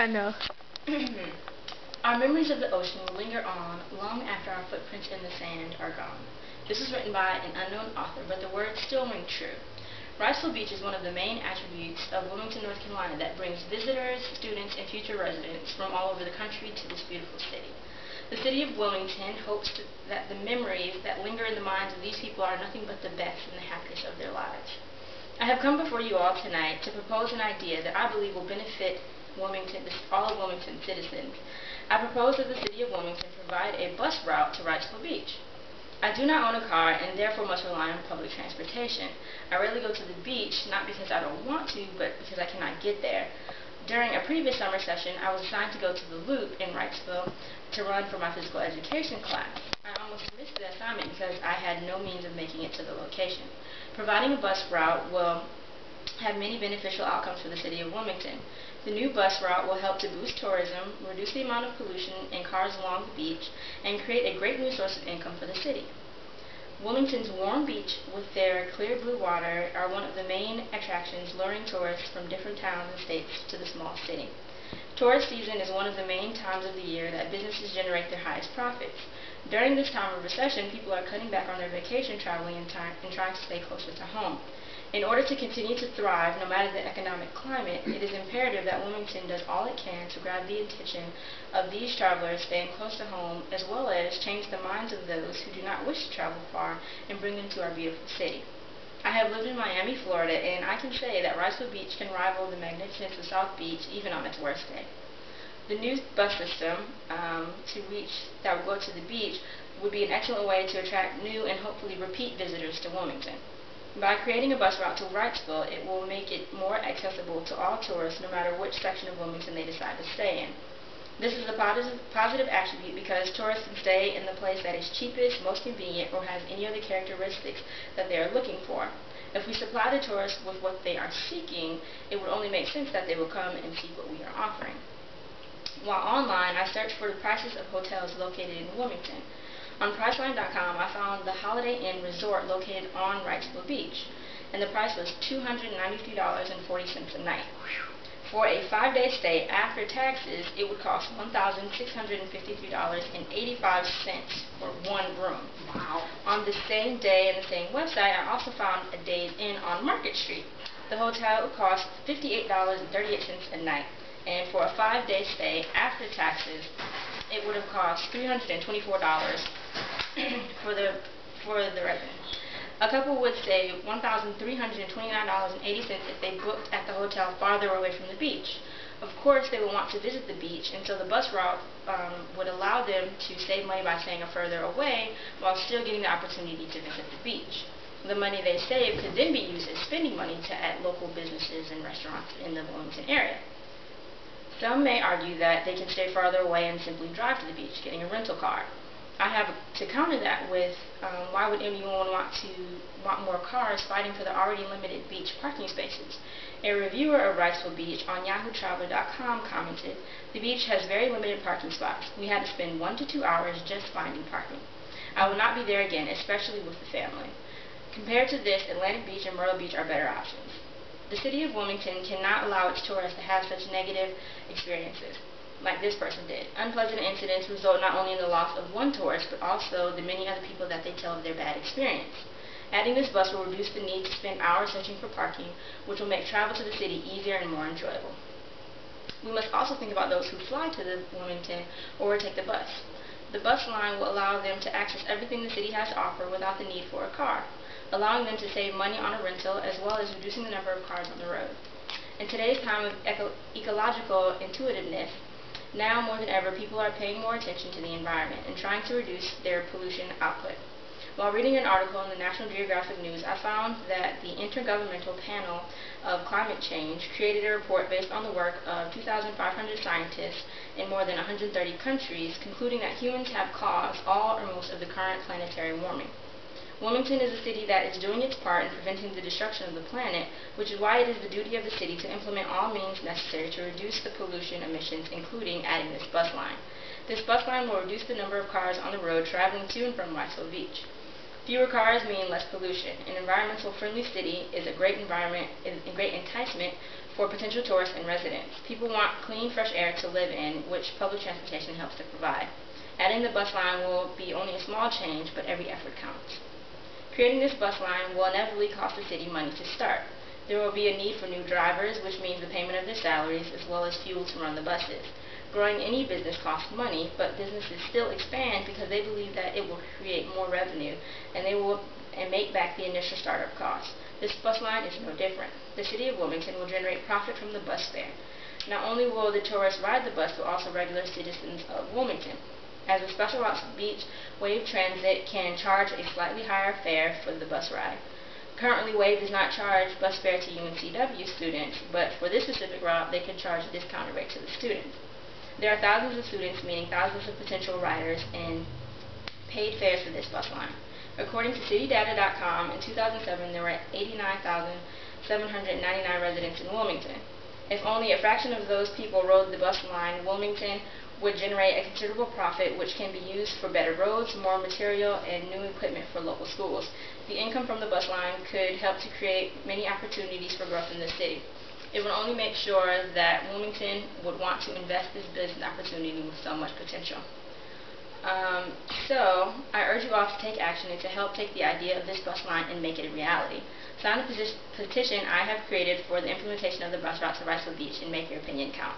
I know. Our memories of the ocean will linger on long after our footprints in the sand are gone. This was written by an unknown author, but the words still ring true. Wrightsville Beach is one of the main attributes of Wilmington, North Carolina that brings visitors, students, and future residents from all over the country to this beautiful city. The city of Wilmington hopes that the memories that linger in the minds of these people are nothing but the best and the happiest of their lives. I have come before you all tonight to propose an idea that I believe will benefit Wilmington, all of Wilmington citizens. I propose that the city of Wilmington provide a bus route to Wrightsville Beach. I do not own a car and therefore must rely on public transportation. I rarely go to the beach, not because I don't want to, but because I cannot get there. During a previous summer session, I was assigned to go to the Loop in Wrightsville to run for my physical education class. I almost missed the assignment because I had no means of making it to the location. Providing a bus route will have many beneficial outcomes for the city of Wilmington. The new bus route will help to boost tourism, reduce the amount of pollution and cars along the beach, and create a great new source of income for the city. Wilmington's warm beach with their clear blue water are one of the main attractions, luring tourists from different towns and states to the small city. Tourist season is one of the main times of the year that businesses generate their highest profits. During this time of recession, people are cutting back on their vacation traveling and trying to stay closer to home. In order to continue to thrive, no matter the economic climate, it is imperative that Wilmington does all it can to grab the attention of these travelers staying close to home, as well as change the minds of those who do not wish to travel far and bring them to our beautiful city. I have lived in Miami, Florida, and I can say that Wrightsville Beach can rival the magnificence of South Beach even on its worst day. The new bus system that would go to the beach would be an excellent way to attract new and hopefully repeat visitors to Wilmington. By creating a bus route to Wrightsville, it will make it more accessible to all tourists no matter which section of Wilmington they decide to stay in. This is a positive attribute because tourists can stay in the place that is cheapest, most convenient, or has any of the characteristics that they are looking for. If we supply the tourists with what they are seeking, it would only make sense that they will come and see what we are offering. While online, I searched for the prices of hotels located in Wilmington. On Priceline.com, I found the Holiday Inn Resort located on Wrightsville Beach, and the price was $293.40 a night. For a 5-day stay after taxes, it would cost $1,653.85 for one room. Wow. On the same day and the same website, I also found a Days Inn on Market Street. The hotel would cost $58.38 a night, and for a 5-day stay after taxes, it would have cost $324 for the resident. A couple would save $1,329.80 if they booked at the hotel farther away from the beach. Of course, they will want to visit the beach, and so the bus route would allow them to save money by staying further away while still getting the opportunity to visit the beach. The money they save could then be used as spending money to add local businesses and restaurants in the Wilmington area. Some may argue that they can stay farther away and simply drive to the beach, getting a rental car. I have to counter that with why would anyone want more cars fighting for the already limited beach parking spaces? A reviewer of Wrightsville Beach on YahooTraveler.com commented, "The beach has very limited parking spots. We had to spend 1 to 2 hours just finding parking. I will not be there again, especially with the family." Compared to this, Atlantic Beach and Myrtle Beach are better options. The city of Wilmington cannot allow its tourists to have such negative experiences like this person did. Unpleasant incidents result not only in the loss of one tourist, but also the many other people that they tell of their bad experience. Adding this bus will reduce the need to spend hours searching for parking, which will make travel to the city easier and more enjoyable. We must also think about those who fly to Wilmington or take the bus. The bus line will allow them to access everything the city has to offer without the need for a car, allowing them to save money on a rental as well as reducing the number of cars on the road. In today's time of ecological intuitiveness, now more than ever, people are paying more attention to the environment and trying to reduce their pollution output. While reading an article in the National Geographic News, I found that the Intergovernmental Panel of Climate Change created a report based on the work of 2,500 scientists in more than 130 countries, concluding that humans have caused all or most of the current planetary warming. Wilmington is a city that is doing its part in preventing the destruction of the planet, which is why it is the duty of the city to implement all means necessary to reduce the pollution emissions, including adding this bus line. This bus line will reduce the number of cars on the road traveling to and from Wrightsville Beach. Fewer cars mean less pollution. An environmental-friendly city is a great enticement for potential tourists and residents. People want clean, fresh air to live in, which public transportation helps to provide. Adding the bus line will be only a small change, but every effort counts. Creating this bus line will inevitably cost the city money to start. There will be a need for new drivers, which means the payment of their salaries, as well as fuel to run the buses. Growing any business costs money, but businesses still expand because they believe that it will create more revenue and make back the initial startup costs. This bus line is no different. The city of Wilmington will generate profit from the bus fare. Not only will the tourists ride the bus, but also regular citizens of Wilmington. As a special routes beach, Wave Transit can charge a slightly higher fare for the bus ride. Currently, Wave does not charge bus fare to UNCW students, but for this specific route, they could charge a discounted rate to the students. There are thousands of students, meaning thousands of potential riders, and paid fares for this bus line. According to citydata.com, in 2007, there were 89,799 residents in Wilmington. If only a fraction of those people rode the bus line, Wilmington would generate a considerable profit, which can be used for better roads, more material, and new equipment for local schools. The income from the bus line could help to create many opportunities for growth in the city. It would only make sure that Wilmington would want to invest this business opportunity with so much potential. So, I urge you all to take action and to help take the idea of this bus line and make it a reality. Sign the petition I have created for the implementation of the bus route to Riceville Beach and make your opinion count.